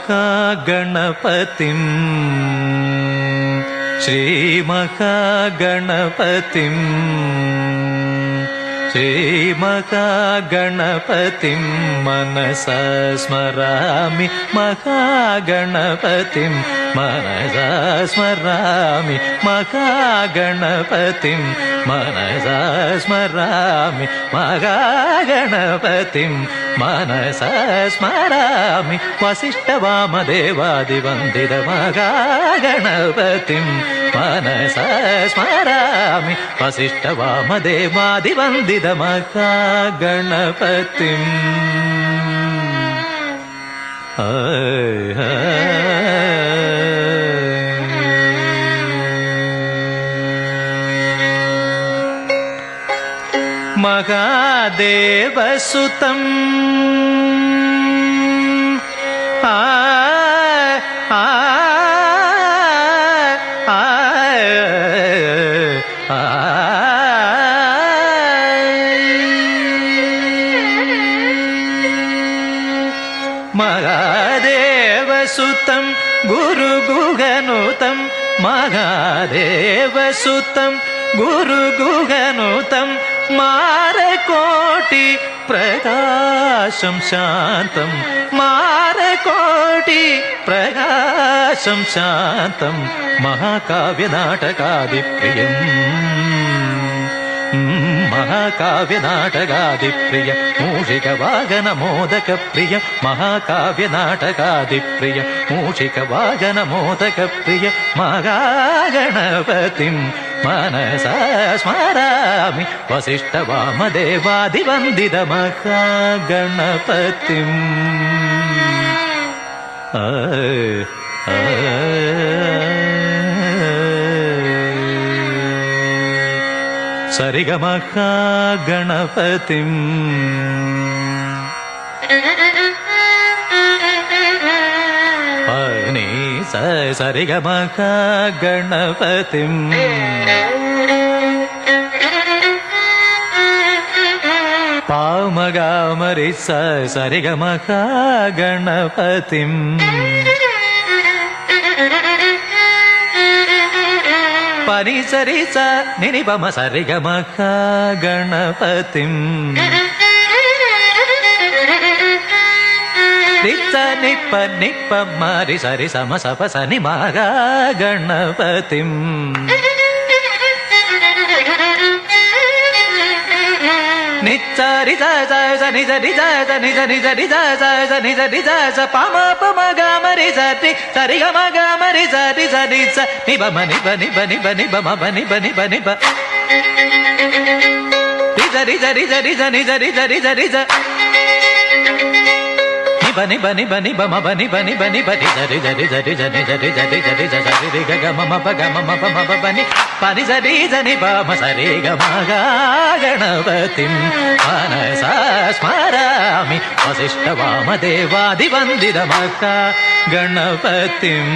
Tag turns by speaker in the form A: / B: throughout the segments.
A: महागणपतिं श्रीमहागणपतिं श्रीमहागणपतिं मनसा स्मरामि महागणपतिं मनसा स्मरामि महागणपतिं मनसा स्मरामि महागणपतिं मनसा स्मरामि वसिष्ठवामदेवादिवन्दित महागणपतिं मनसा स्मरामि वसिष्ठवामदेवादिवन्दित महागणपतिं महादेवसुतं महादेवसुतं गुरुगुहनुतं महादेवसुतं गुरुगुहनुतं मारकोटि प्रकाशं शान्तं मारकोटि प्रकाशं शान्तं महाकाव्यनाटकादिप्रियम् महाकाव्यनाटकादिप्रिय मूषिकवागनमोदकप्रिय महाकाव्यनाटकादिप्रिय मूषिकवागनमोदकप्रिय महागणपतिं मनसा स्मरामि वसिष्ठवामदेवादिवन्दित महागणपतिं सरिगमहागणपतिं पनी सरिगमहागणपतिं पामगामरि सरिगमहागणपतिं पनि सरि स निनिपम सरिगमहागणपतिं रिच निप निप मरि सरि सम सप सनि महागणपतिं निच्चरि स नि सरि स नि सरि सरि स नि सरि स पम पम गमरि सरि सरि गम गमरि सरि सरि स nib nib nib nib nib मब निब निब निब सरि सरि सरि सरि सरि सरि सरि स बनि बनि बनि बम बनि बनि बनि बनि सरि सरि सरि सरि सरि सरि सरि सरि रि ग म प ग म प म बनि पनि सरि सनि प म सरि ग म गणपतिं मनसा स्मरामि वसिष्ठवामदेवादिवन्दित महागणपतिं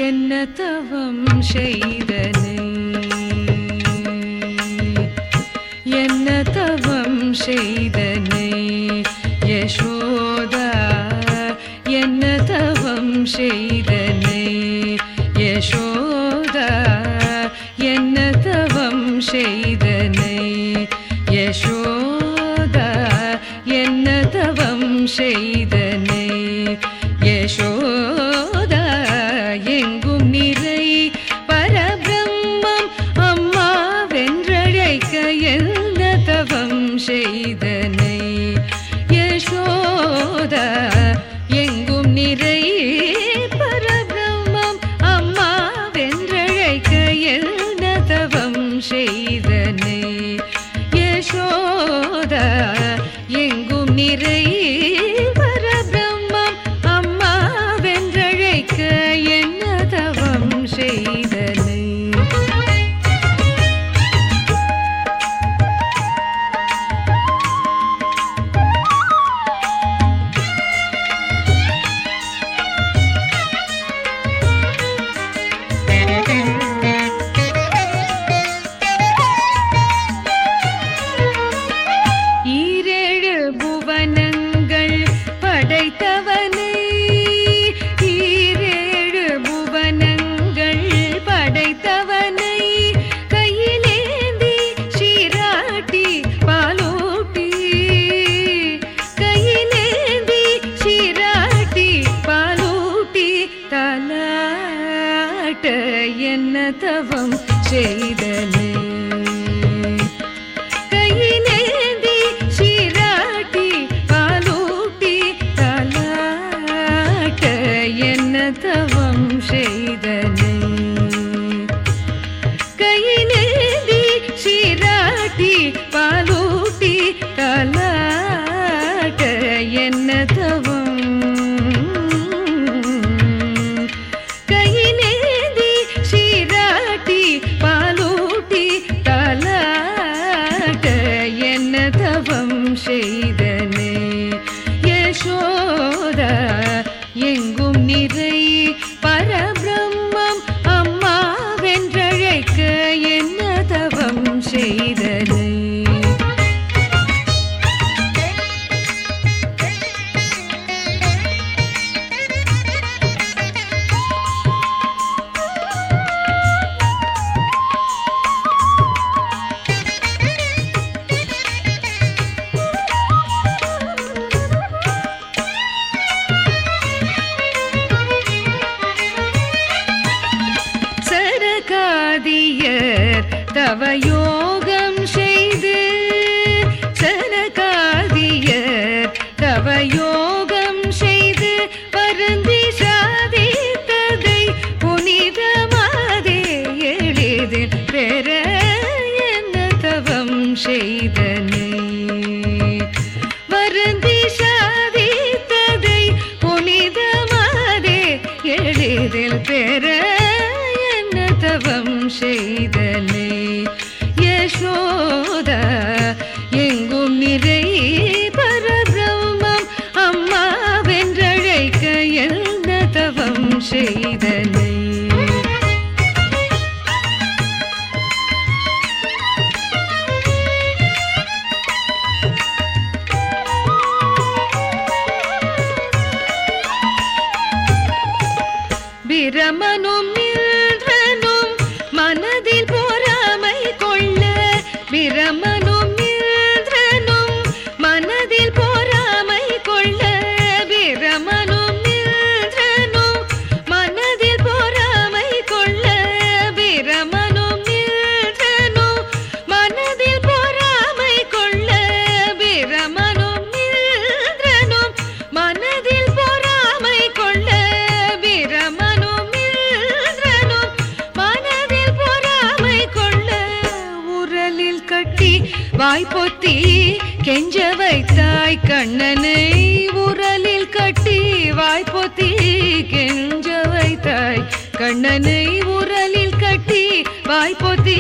B: என்ன தவம் செய்தனை என்ன தவம் செய்தனை யசோதா என்ன தவம் செய்தனை யசோதா என்ன தவம் செய்தனை யசோதா என்ன தவம் செய்தனை யசோதா எங்கும் நிறை பரபிரம்மம் அம்மா வென்றழைக்க என்ன தவம் செய்தனை யசோதா எங்கும் நிறை பரபிரம்மம் அம்மா வென்றழைக்க என்ன தவம் செய்தனை யசோதா எங்கும் நிறை பரபிரம்மம் அம்மா வென்றழைக்க என்ன தவம் செய்தனை ஈரேழு புவனங்கள் படைத்தவனை ஈரேழு புவனங்கள் படைத்தவனை கையிலேந்தி சீராட்டி பாலூட்டி கையிலேந்தி சீராட்டி பாலூட்டி தலாட்ட என்ன தவம் செய்தனை கையிலேந்தி சீராட்டி பாலூட்டி தலாட்ட என்ன தவம் செய்தனை கையிலேந்தி சீராட்டி பாலூட்டி தலாட்ட என்ன தவம் கையிலேந்தி சீராட்டி பாலூட்டி தலாட்ட என்ன தவம் செய்தனை யசோதா எங்கும் நிறை பரபிரம்மம் அம்மா வென்றழைக்க என்ன தவம் செய்தனை சனகாதியர் தவயோகம் செய்து சனகாதியர் தவயோகம் செய்து வருந்தி சாதித்ததை புனிதமாதே எளிதில் பெற என்ன தவம் செய்தனை வருந்தி சாதித்ததை புனிதமாதே எளிதில் பெற என்ன தவம் செய்தனை யசோதா எங்கும் நிறை பரபிரம்மம் அம்மா வென்றழைக்க என்ன தவம் செய்தனை பிரமனும் நின்றனும் மனதில் பொறாமை கொள்ள பிரமனும் நின்றனும் மனதில் பொறாமை கொள்ள பிரமனும் நின்றனும் மனதில் பொறாமை கொள்ள பிரமனும் நின்றனும் மனதில் பொறாமை கொள்ள பிரமனும் நின்றனும் மனதில் பொறாமை கொள்ள பிரமனும் நின்றனும் மனதில் பொறாமை கொள்ள உரலில் கட்டி வாய்ப்பொத்தி கெஞ்ச வைத்தாய் கண்ணனை உரலில் கட்டி வாய்ப்பொத்தி கெஞ்ச வைத்தாய் கண்ணனை உரலில் கட்டி வாய்ப்பொத்தி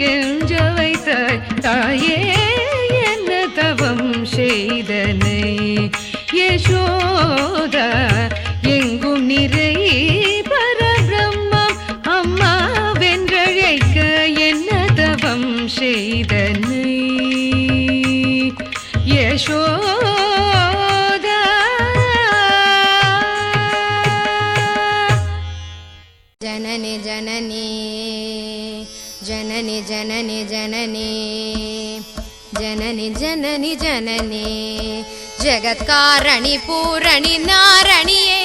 B: கெஞ்ச வைத்தாய் தாயே என்ன தவம் செய்தனை யசோதா எங்கும் நிறை பரபிரம்மம்
C: जननी जननी जननी जननी जननी जननी जननी जननी जगत्कारणि पूरणि नारणिये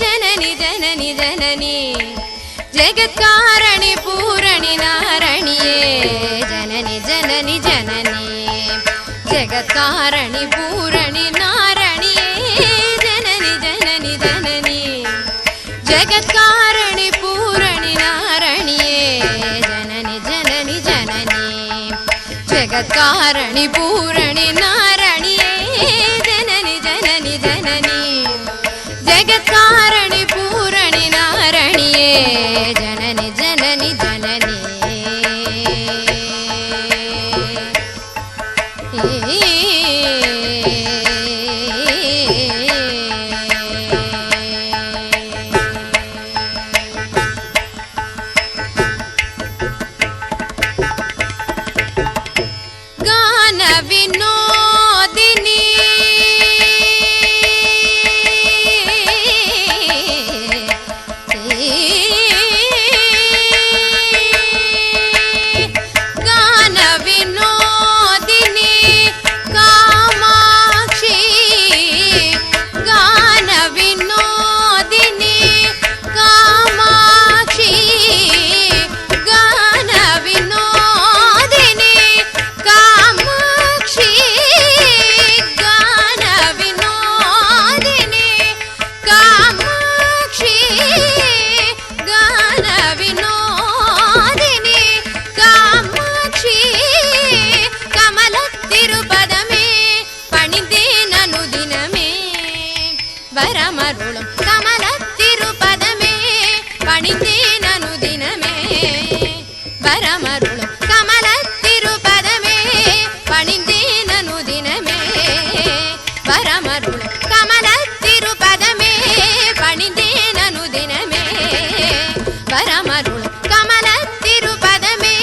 C: जननी जननी जननी जगत्कारणि पूरणि नारणिये जननी जननी जननी जगत्कारणि पूरणि नारणिये जननी जननी जननी जगत्कारणि पूरणि नारणिये जननी जननी जननी जगत्कारणि पूरणि नारणिये जननी जननी जननी जगत्कारणि पूरणि नारणिये जननी जननी जननी गान विनोदिनी गान विनोदिनी कामाक्षी गान विनोदिनी कामाक्षी गान विनोदिनी कामाक्षी गान विनोदिनी कामाक्षी गान विनोदिनी कामाक्षी कमलत्तिरुपदमे पणिदेननुदिनमे वरमरुळुं कमलत्तिरुपदमे पणिदेननुदिनमे वरमरुळुं कमलत्तिरुपदमे पणिदेननुदिनमे वरमरुळुं कमलत्तिरुपदमे पणिदेननुदिनमे वरमरुळुं कमलत्तिरुपदमे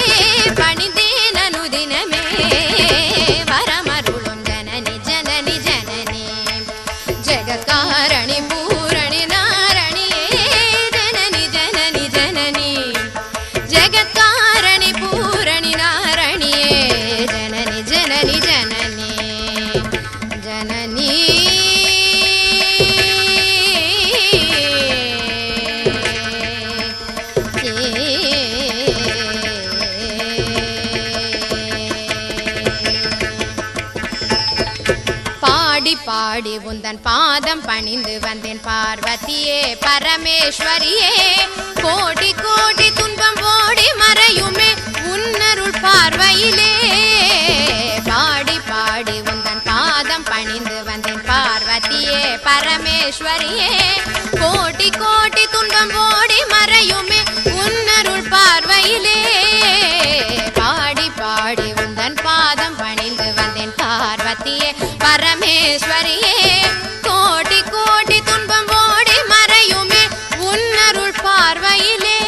C: पणिदेननुदिनमे वरमरुळुं जननी जननी जननी जगत्कारणि पूरणि नारणिये जननी जननी जननी जगत्कारणि पूरणि नारणिये जननी जननी जननी जननी பாடி பாடி உந்தன் பாதம் பணிந்து வந்தேன் பார்வதியே பரமேஸ்வரியே கோடி கோடி துன்பம் ஓடி மறையுமே உன்னருள் பார்வையிலே பாடி பாடி உந்தன் பாதம் பணிந்து வந்தேன் பார்வதியே பரமேஸ்வரியே கோடி கோடி துன்பம் ஓடி மறையுமே உன்னருள் பார்வையிலே பாடி பாடி உந்தன் பாதம் பணிந்து வந்தேன் பார்வதியே பரமேஸ்வரியே கோடி கோடி துன்பம் ஓடி மறையுமே உன்னருள் பார்வையிலே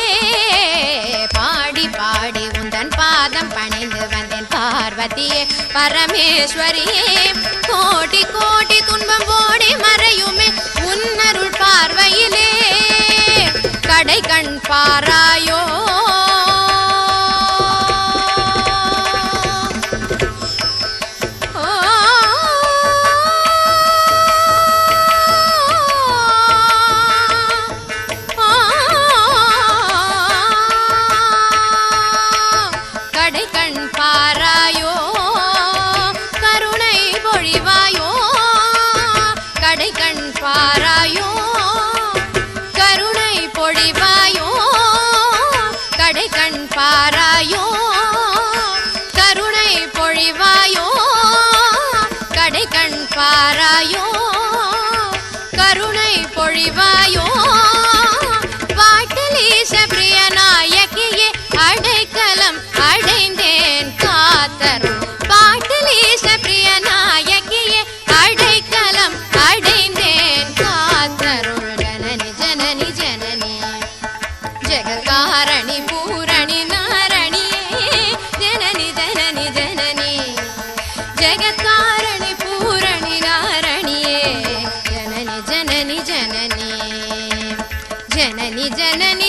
C: பாடி பாடி உந்தன் பாதம் பணிந்து வந்தேன் பார்வதியே பரமேஸ்வரியே கோடி கோடி துன்பம் ஓடி மறையுமே உன்னருள் பார்வையிலே கடை கண் பாராயோ கடை கண் பாராயோ கருணை பொழிவாயோ கடை கண் பாராயோ கருணை பொழிவாயோ கடை கண் பாராயோ கருணை பொழிவாயோ கடை கண் பாராயோ கருணை பொழிவாயோ பாட்டலீச பிரிய நாயகியே அடைக்கலம் அடைந்தேன் காத்தருள் பாட்டலீச பிரிய நாயகியே அடைக்கலம் அடைந்தேன் காத்தருள் ஜனனி ஜனனி ஜனனி ஜெகத்காரணி பூரணி நாரணியே ஜனனி ஜனனி ஜனனி ஜெகத்காரணி பூரணி நாரணியே ஜனனி ஜனனி ஜனனி ஜனனி ஜனனி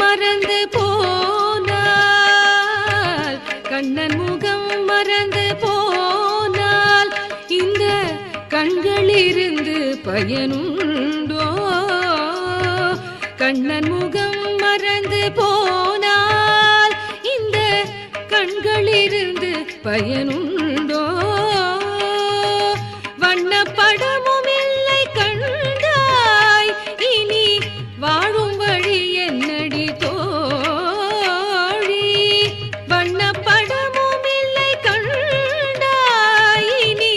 B: மறந்து போனால், கண்ணன் முகம் மறந்து போனால் இந்த கண்களிலிருந்து பயனுண்டோ? கண்ணன் முகம் மறந்து போனால் இந்த கண்களிலிருந்து பயனுண்டோ? வண்ணப்படமும் இல்லை கண்டாய், இனி வாழும் வழி என்னடி தோழி? வண்ணப்படமும் இல்லை கண்டாய், இனி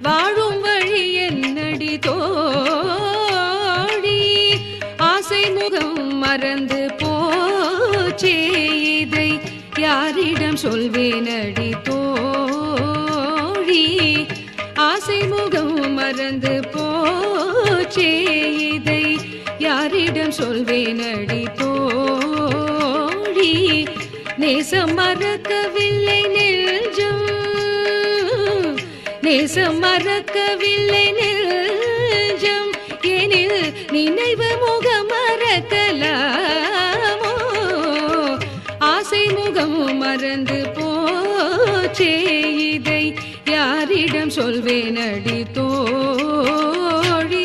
B: வாழும் வழி என்னடி தோழி? ஆசை முகம் மறந்து போச்சே, இதை யாரிடம் சொல்வேனடி தோழி? ஆசை முகம் மறந்து போச்சே, இதை யாரிடம் சொல்வேனடி தோழி? நேசம் மறக்கவில்லை நெஞ்சம், நேசம் மறக்கவில்லை நெஞ்சம், எனில் நினைவு முகம் மறக்கலாமோ? ஆசை முகம் மறந்து போச்சே, இதை யாரிடம் சொல்வேனடி தோழி?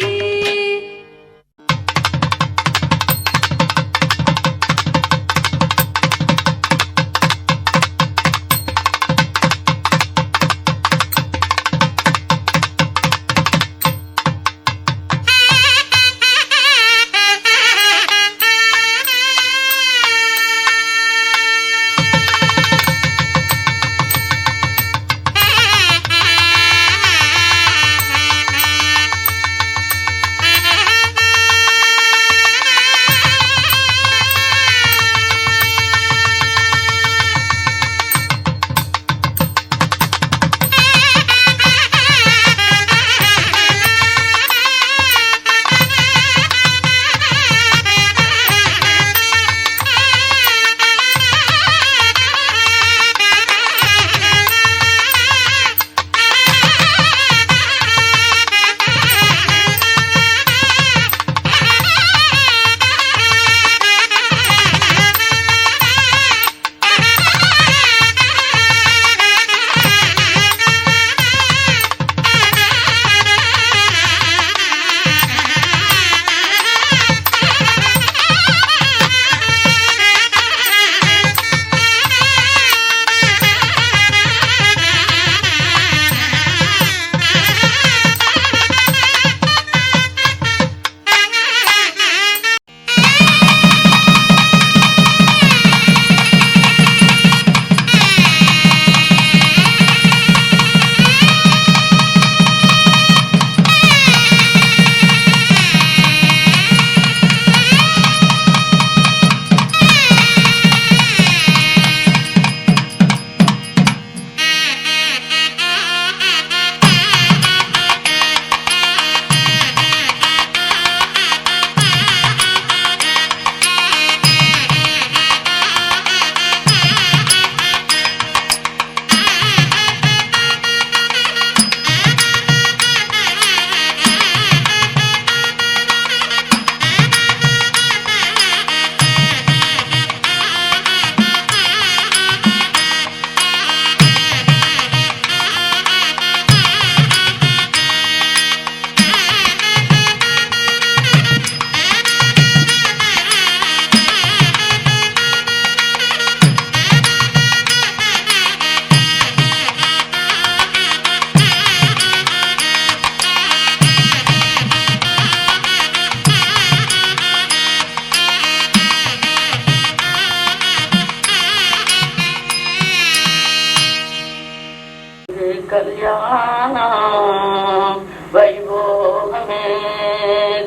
D: கல்யாணம் வைபோகமே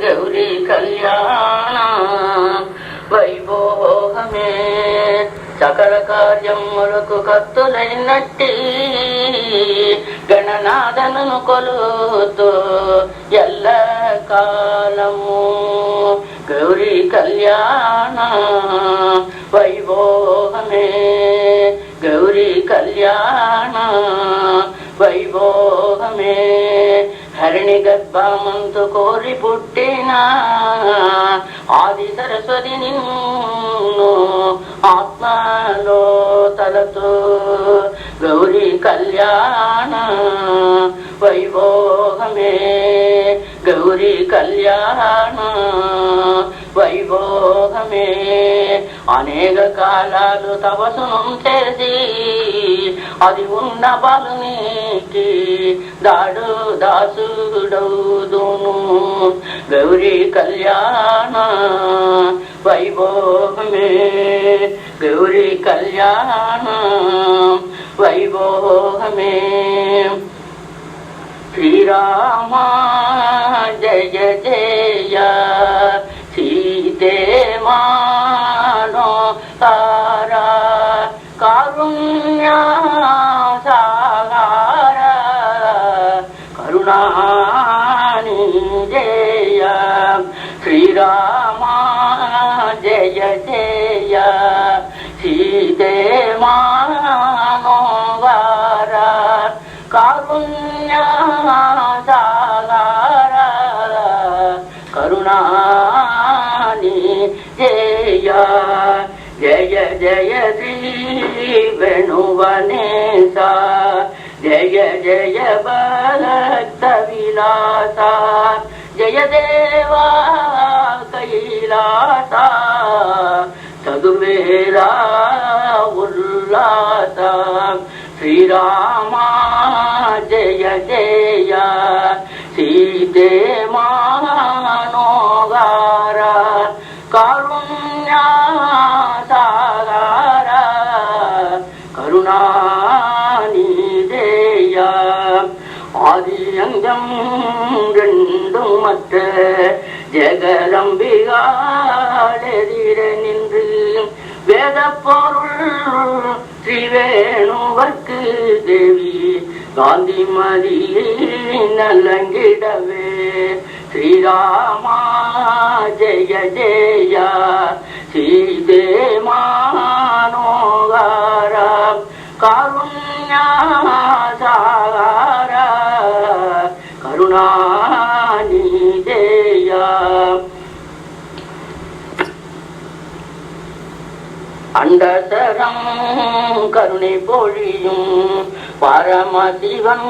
D: கௌரி கல்யாணம் வைபோகமே సకల కార్యములకు కత్తులైనట్టి గణనాథను కొలుతూ ఎల్ల కాలము గౌరీ కళ్యాణ వైభోగమే గౌరీ కళ్యాణ వైభోగమే హరిణి గర్భమంతు కోరి పుట్టిన ఆది సరస్వతి నిన్ను ఆత్మలో తలతో గౌరీ కళ్యాణ వైభోగమే గౌరీ కళ్యాణ వైభోగమే అనేక కాలాలు తపస్సును చేసి అది ఉన్న బాలునికి దాసుడవుదును గౌరీ కళ్యాణ వైభోగమే గౌరీ కళ్యాణ వైభోగమే శ్రీరామ జయ జయ సీతే మానో తారా కారుణ్య సాగర కరుణాని జయ శ్రీరామ జయ జయ సీతే మానో వార కారుణ్య సాగర కరుణాని జయ జయ జయ శ్రీ వేణువనేశ జయ జయ భక్త విలాస జయ దేవా కైలాస చదుర్వేద ఉల్లాస శ్రీరామ జయ జయ సీతే మానోగార కారుణ్య సాగర కరుణాని జయ ஆதி அங்கம் ரெண்டும் மற்ற ஜெகதம்பிகாடெதிர நின்று வேத பொருள் ஸ்ரீவேணுவர்க்கு தேவி காந்திமதி நல்லங்கிடவே ஸ்ரீராமா ஜெய ஜெய சீதே மானோகார காருண்ய சாகர கருணானி ஜெய அண்டசரம் கருணை பொழியும் பரமசிவன்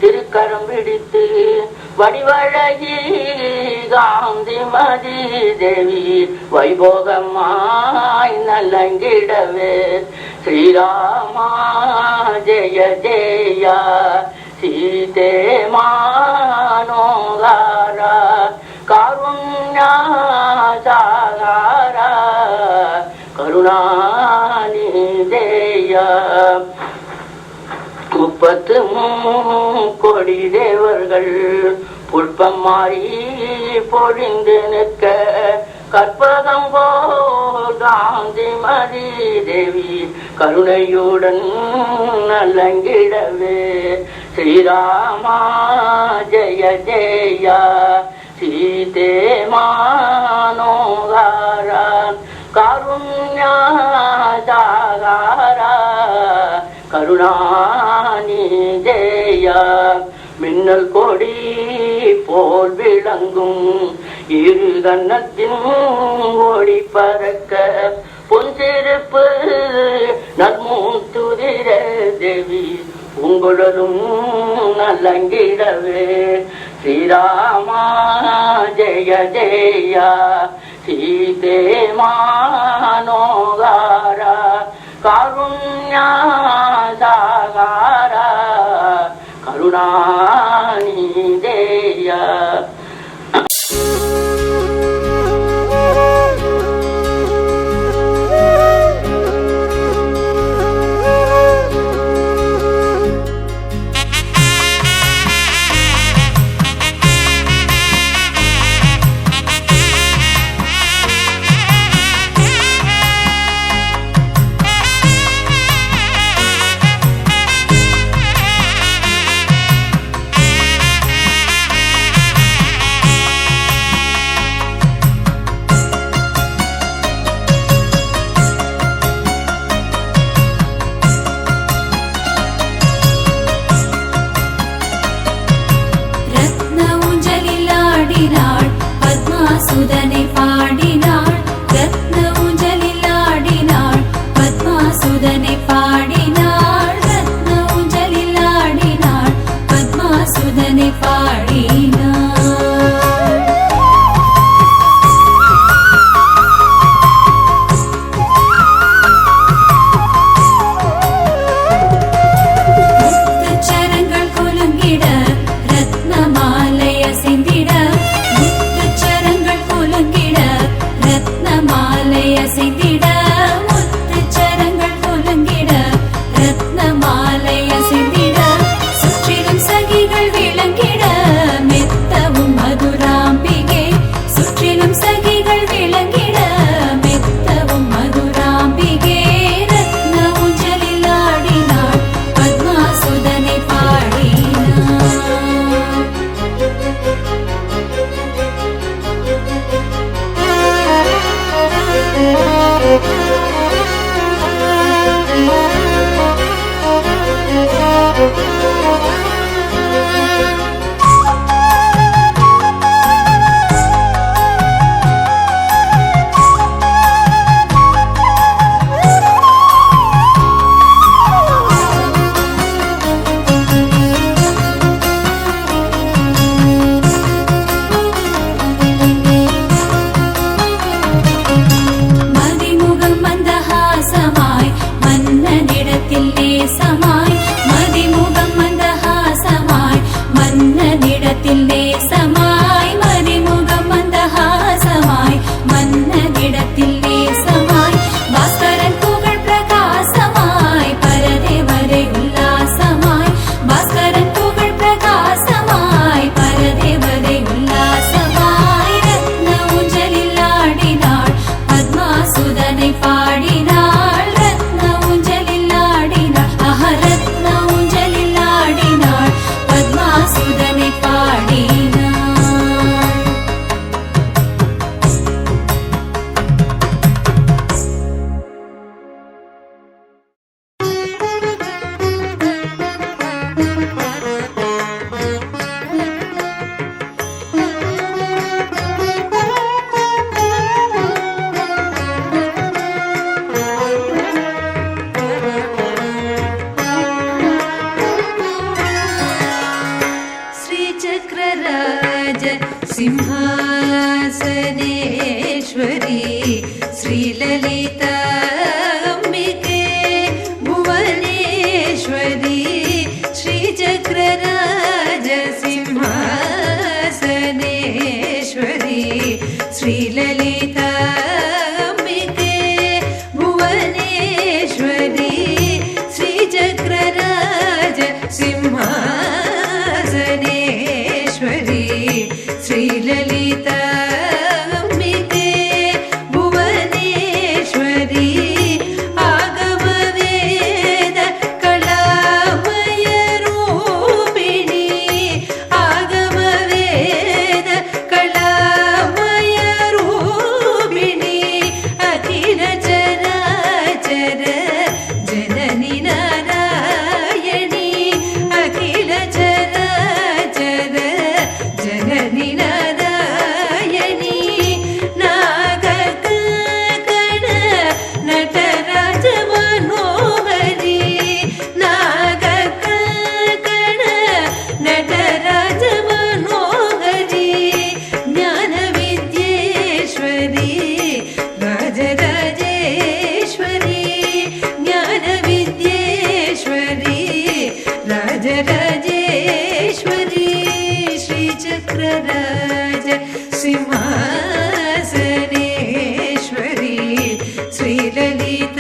D: திருக்கரம் பிடித்து வடிவழகி காந்திமதி தேவி வைபோகமாய் நல்லங்கிடவே ஸ்ரீராமா ஜெய ஜெய சீதே மானோகார காருண்ய சாகர கருணானி ஜெய 33 கோடி தேவர்கள் புஷ்பம் மாறி பொழிந்து நிற்க கற்பகம் போல் காந்திமதி தேவி கருணையுடன் நல்லங்கிடவே ஸ்ரீராமா ஜெய ஜெய சீதே மானோகார காருண்ய சாகர கருணானி ஜெய மின்னல் கொடி போல் விளங்கும் இரு கண்ணத்தின் ஓடி பறக்க பொன் சிறப்பு நன்மூத்துதிர தேவி உங்களும் நல்லங்கிடவே ஸ்ரீராமா ஜெய ஜெய சீதே மானோகார காருண்ய சாகர கருணானி ஜெய
E: பத்மாசுதனை பாடினாள் ரத்ன ஊஞ்சலில் ஆடினாள் பத்மாசுதனை பாடினாள் ரத்ன ஊஞ்சலில் ஆடினாள் பத்மாசுதனை பாடினாள். முத்துச்சரங்கள் குலுங்கிட ரத்ன மாலை அசைந்திட முத்துச்சரங்கள் குலுங்கிட ரத்ன மாலை அசைந்திட முத்துச்சரங்கள் குலுங்கிட ரத்ன மாலை அசைந்திட சுற்றிலும் சகிகள் விளங்கிட மெத்தவும் மதுராம்பிகே சுற்றிலும் சகிகள் விளங்கிட மெத்தவும் மதுராம்பிகே ரத்ன ஊஞ்சலில் ஆடினாள் பத்மாசுதனை பாடினாள். மதிமுகம் மந்தஹாசமாய் மன்னனிடத்தில் நேசமாய் மதிமுகம் மந்தஹாசமாய் மன்னனிடத்தில் நேசமாய் மதிமுகம் மந்தஹாசமாய் மன்னனிடத்தில் நேசமாய் பாஸ்கரன் புகழ் பிரகாசமாய் பரதேவரை உல்லாசமாய் பாஸ்கரன் புகழ் பிரகாசமாய் பரதேவரை உல்லாசமாய் ரத்ன ஊஞ்சலில் ஆடினாள் பத்மாசுதனை பாடினாள் ரத்ன ஊஞ்சலில் ஆடினாள் ரத்ன ஊஞ்சலில் ஆடினாள் பத்மாசுதனை பாடினாள். श्रीचक्रराज सिंहासनेश्वरी श्रीललिताम्बिके भुवनेश्वरी श्रीचक्रराज सिंहासनेश्वरी श्रीललिताम्बिके भुवनेश्वरी श्रीचक्रराज सिंहासनेश्वरी श्रीललिताम्बिके भुवनेश्वरी आगमवेद कलामय रूपिणी आगमवेद कलामय रूपिणी अखिल चराचर जननी नारायणी अखिल चराचर जननी नारायणी नागकण नटराज मनोहरी नागकण नटराज मनोहरी ज्ञानविद्येश्वरी राजराजेश्वरी ज्ञानविद्येश्वरी राजराजेश्वरी श्रीचक्रराज सिंहासनेश्वरी श्रीललिताम्बिके.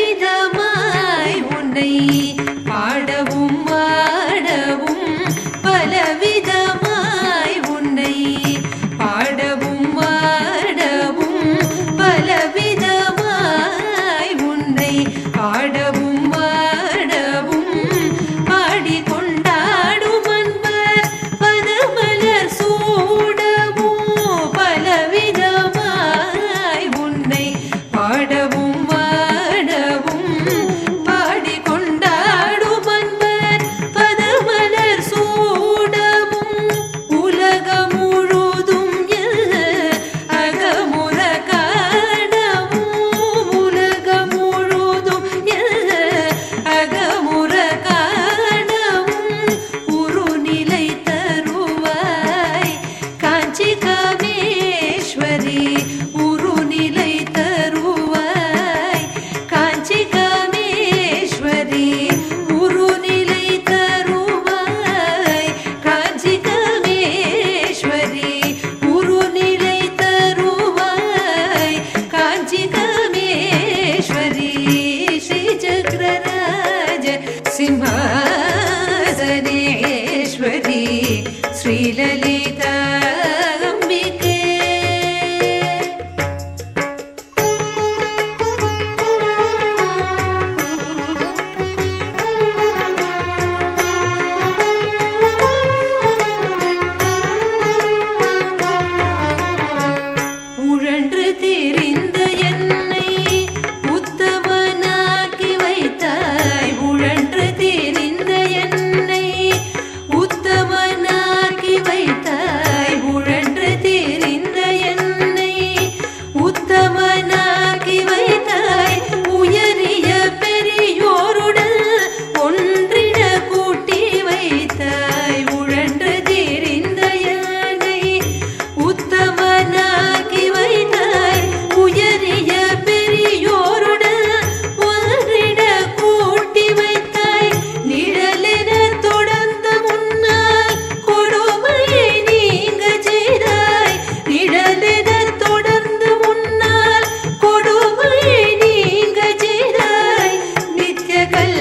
E: பலவிதமாய் உன்னை பாடவும் ஆடவும் பலவிதமாய் உன்னை பாடவும் ஆடவும் பலவிதமாய் உன்னை பாட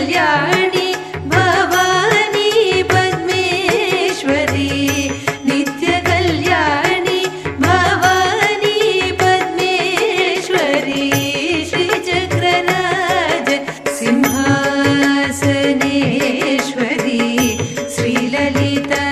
E: कल्याणी भवानी पद्मेश्वरी नित्य कल्याणी भवानी पद्मेश्वरी श्रीचक्रराज सिंहासनेश्वरी श्रीललिता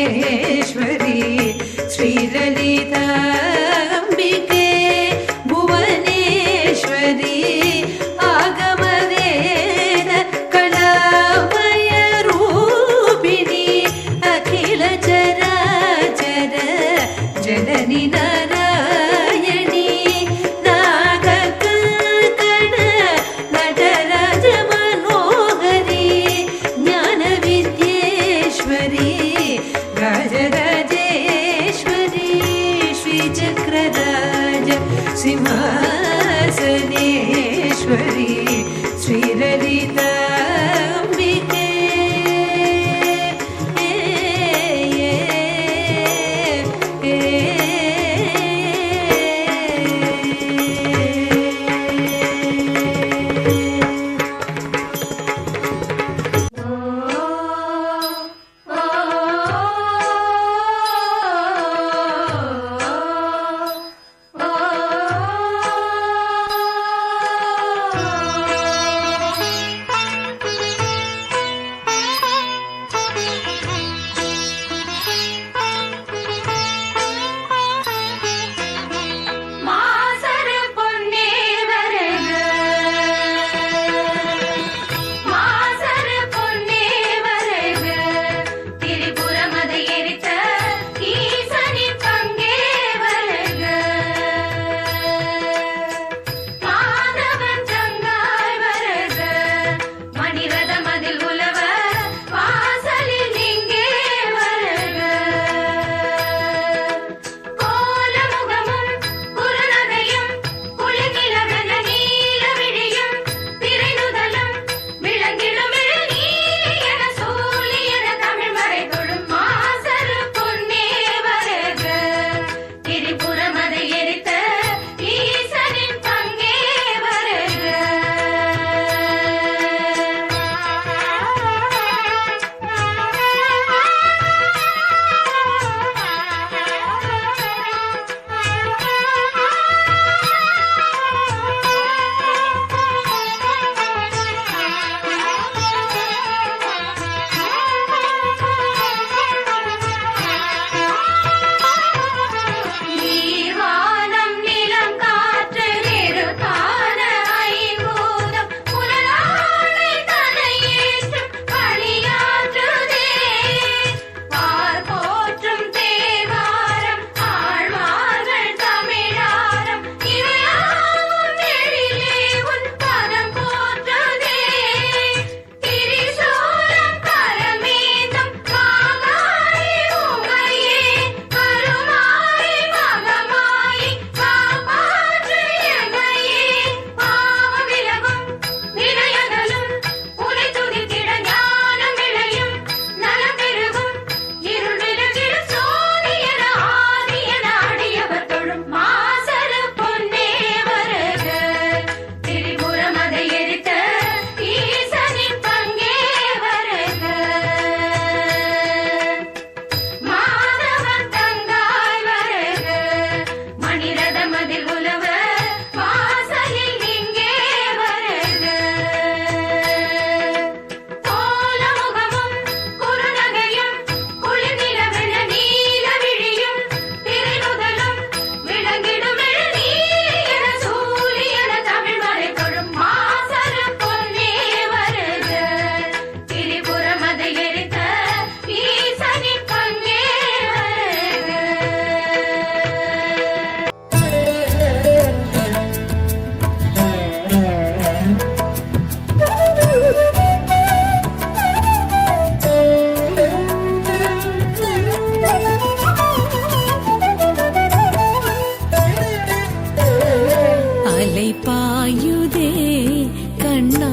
E: सिंहासनेश्वरी श्रीललिताम्बिके भुवनेश्वरी आगमवेद कलामय रूपिणी अखिल चराचर जननी नारायणी नागकङ्कण नटराज मनोहरी ज्ञानविद्येश्वरी राजराजेश्वरी श्रीचक्रराज सिंहासनेश्वरी श्रीललिताम्बिके
B: கண்ணா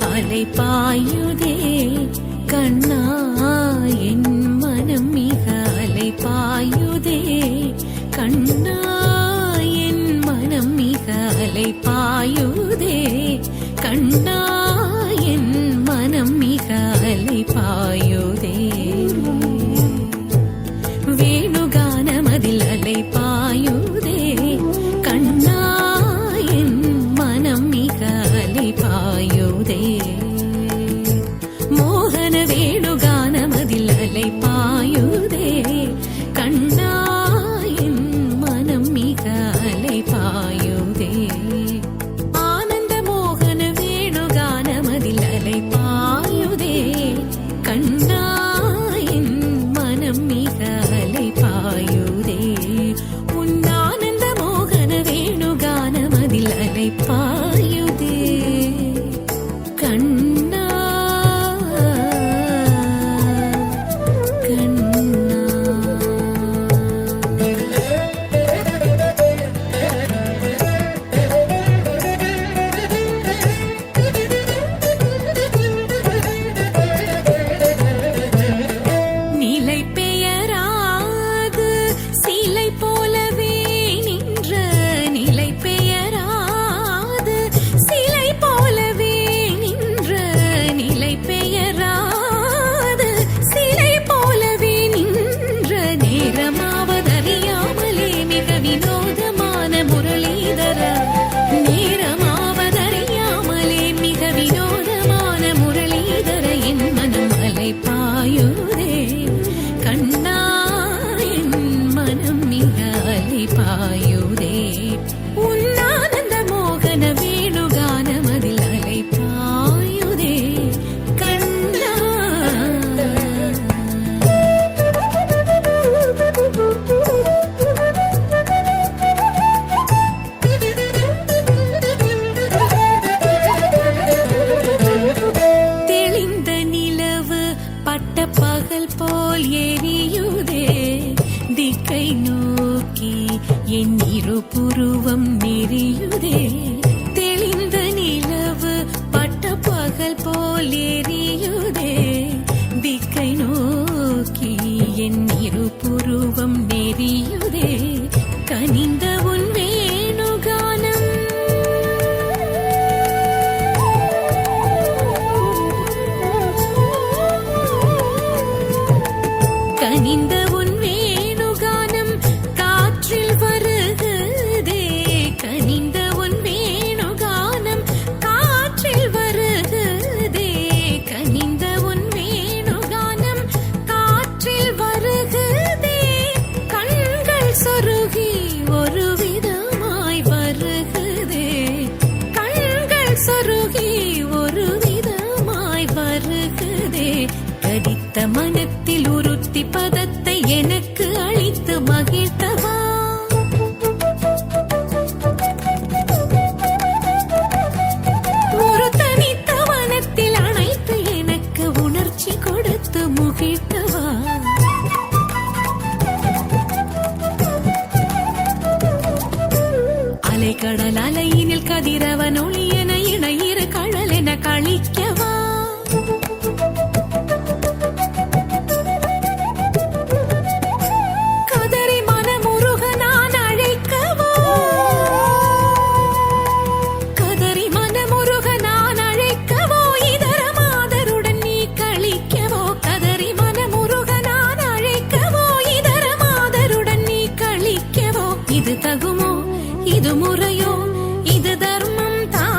B: அலை பாயுதே கண்ணா என் மனம் மிக அலை பாயுதே கண்ணா என் மனம் மிக அலை பாயுதே கண்ணா என் மனம் மிக அலை பாயுதே வேணுகானமதில் அலை பாயுதே கண்ணா என் மனம் மிக அலை பாயுதே மோகன வேணுகானமதில் அலை பாயுதே கண்ணா என் மனம் மிக அலை பாயுதே ஆனந்த மோகன வேணுகானமதில் அலை பாயுதே கண்ணா என் மனம் மிக அலை பாயுதே உன் ஆனந்த மோகன வேணுகானமதில் அலை பாயுதே கண்ணா நிலை பெயராது சிலை போலவே நின்ற நிலை பெயராது சிலை போலவே நின்ற நிலை பெயராது சிலை போலவே நின்ற நேரமாவதறியாமலே மிக வினோதமான முரளிதர நேரமாவதறியாமலே மிக வினோதமான முரளிதர என் மனம் அலை பாயுதே கண்ணா என் மனம் மிக அலை பாயுதே உன் ஆனந்த மோகன வேணுகானமதில் அலை பாயுதே கண்ணா தெளிந்த நிலவு பட்ட பகல் போல் எரியுதே திக்கை நோக்கி என் இரு புருவம் நெறியுதே தெளிந்த நிலவு பட்ட பகல் போல் எரியுதே திக்கை நோக்கி என் இரு புருவம் நெறியுதே கனிந்த உன் வேணுகானம் கனிந்த உன் வேணுகானம் காற்றில் வருகுதே கனிந்த உன் வேணுகானம் காற்றில் வருகுதே கனிந்த உன் வேணுகானம் காற்றில் வருகுதே கண்கள் சொருகி ஒரு விதமாய் வருகுதே கண்கள் சொருகி ஒரு விதமாய் வருகுதே கடித்த மனத்தில் உறுத்தி பதத்தை எனக்கு அளித்து மகிழ்த்தவா ஒரு தனித்த மனத்தில் அணைத்து எனக்கு உணர்ச்சி கொடுத்து முகிழ்த்தவா அலைக்கடல் அலையினில் கதிரவன் ஒளியென இணையிரு கழல் என கழிக்கவா கதறி மனமுருக நான் அழைக்கவா கதறி மனமுருக நான் அழைக்கவோ இதர மாதருடன் நீ கழிக்கவோ கதறி மனமுருக நான் அழைக்கவோ இதர மாதருடன் நீ கழிக்கவோ இது தகுமோ இது முறையோ இது தர்மம் தான்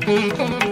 E: ஜனனி